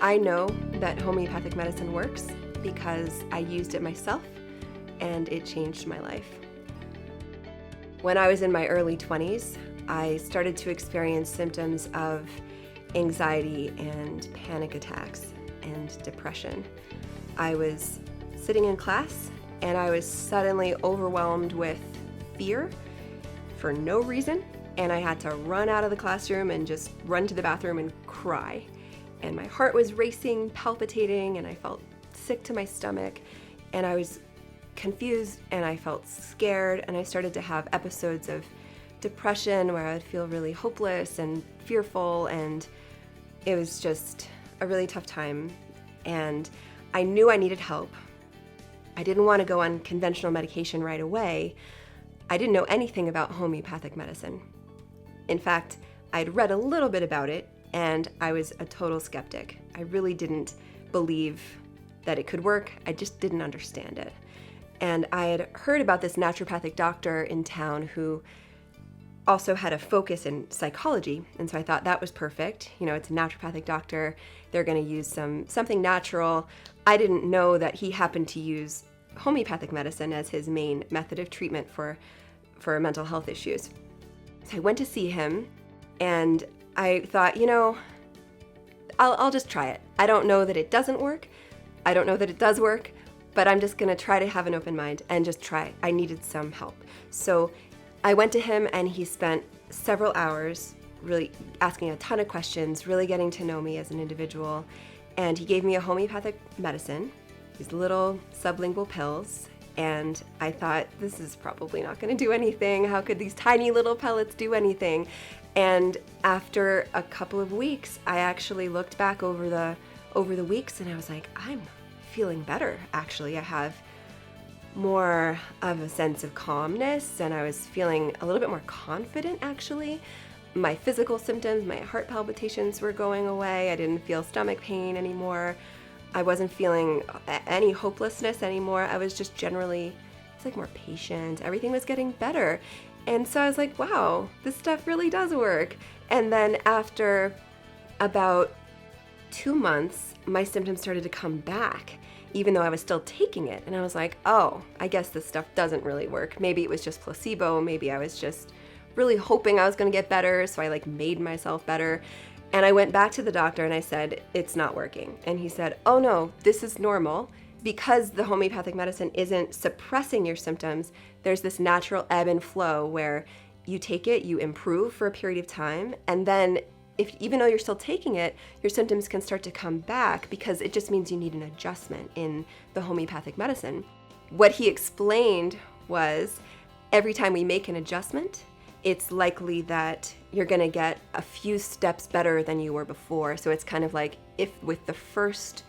I know that homeopathic medicine works because I used it myself and it changed my life. When I was in my early 20s, I started to experience symptoms of anxiety and panic attacks and depression. I was sitting in class and I was suddenly overwhelmed with fear for no reason, and I had to run out of the classroom and just run to the bathroom and cry. And my heart was racing, palpitating, and I felt sick to my stomach, and I was confused and I felt scared, and I started to have episodes of depression where I would feel really hopeless and fearful, and it was just a really tough time. And I knew I needed help. I didn't want to go on conventional medication right away. I didn't know anything about homeopathic medicine. In fact, I'd read a little bit about it, and I was a total skeptic. I really didn't believe that it could work. I just didn't understand it. And I had heard about this naturopathic doctor in town who also had a focus in psychology, and so I thought that was perfect. You know, it's a naturopathic doctor. They're going to use something natural. I didn't know that he happened to use homeopathic medicine as his main method of treatment for mental health issues. So I went to see him, and I thought, I'll just try it. I don't know that it doesn't work. I don't know that it does work, but I'm just going to try to have an open mind and just try. I needed some help. So I went to him, and he spent several hours really asking a ton of questions, really getting to know me as an individual. And he gave me a homeopathic medicine, these little sublingual pills. And I thought, this is probably not going to do anything. How could these tiny little pellets do anything? And after a couple of weeks, I actually looked back over the weeks, and I was like, I'm feeling better, actually. I have more of a sense of calmness, and I was feeling a little bit more confident, actually. My physical symptoms, my heart palpitations were going away. I didn't feel stomach pain anymore. I wasn't feeling any hopelessness anymore. I was just generally, it's like more patient. Everything was getting better. And so I was like, wow, this stuff really does work. And then after about 2 months, my symptoms started to come back, even though I was still taking it. And I was like, oh, I guess this stuff doesn't really work. Maybe it was just placebo. Maybe I was just really hoping I was going to get better. So I made myself better. And I went back to the doctor and I said, it's not working. And he said, oh no, this is normal. Because the homeopathic medicine isn't suppressing your symptoms, there's this natural ebb and flow where you take it, you improve for a period of time, and then even though you're still taking it, your symptoms can start to come back because it just means you need an adjustment in the homeopathic medicine. What he explained was every time we make an adjustment, it's likely that you're going to get a few steps better than you were before. So it's kind of like if with the first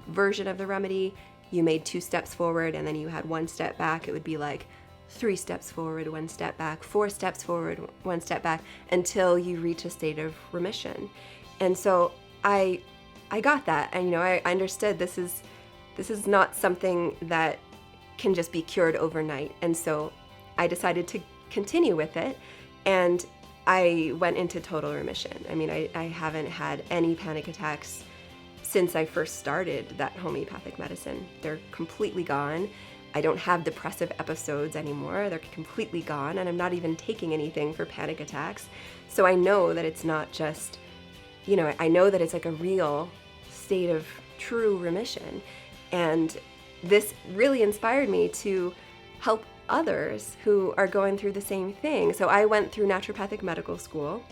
version of the remedy, you made 2 steps forward and then you had 1 step back, it would be like 3 steps forward, 1 step back, 4 steps forward, 1 step back, until you reach a state of remission. And so I got that, and I understood this is not something that can just be cured overnight. And so I decided to continue with it, and I went into total remission. I mean, I haven't had any panic attacks since I first started that homeopathic medicine. They're completely gone. I don't have depressive episodes anymore. They're completely gone, and I'm not even taking anything for panic attacks. So I know that it's not just, I know that it's like a real state of true remission. And this really inspired me to help others who are going through the same thing. So I went through naturopathic medical school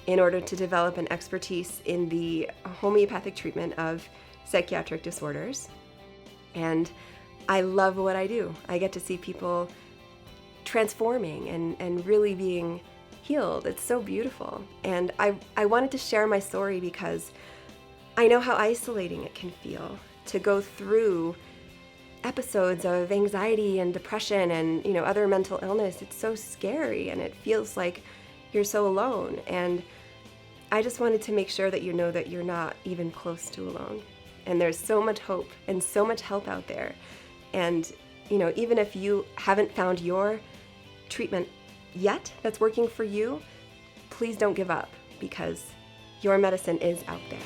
in order to develop an expertise in the homeopathic treatment of psychiatric disorders. And I love what I do. I get to see people transforming and really being healed. It's so beautiful. And I wanted to share my story because I know how isolating it can feel to go through episodes of anxiety and depression and other mental illness. It's so scary, and it feels like you're so alone. And I just wanted to make sure that you know that you're not even close to alone. And there's so much hope and so much help out there. And even if you haven't found your treatment yet that's working for you, please don't give up, because your medicine is out there.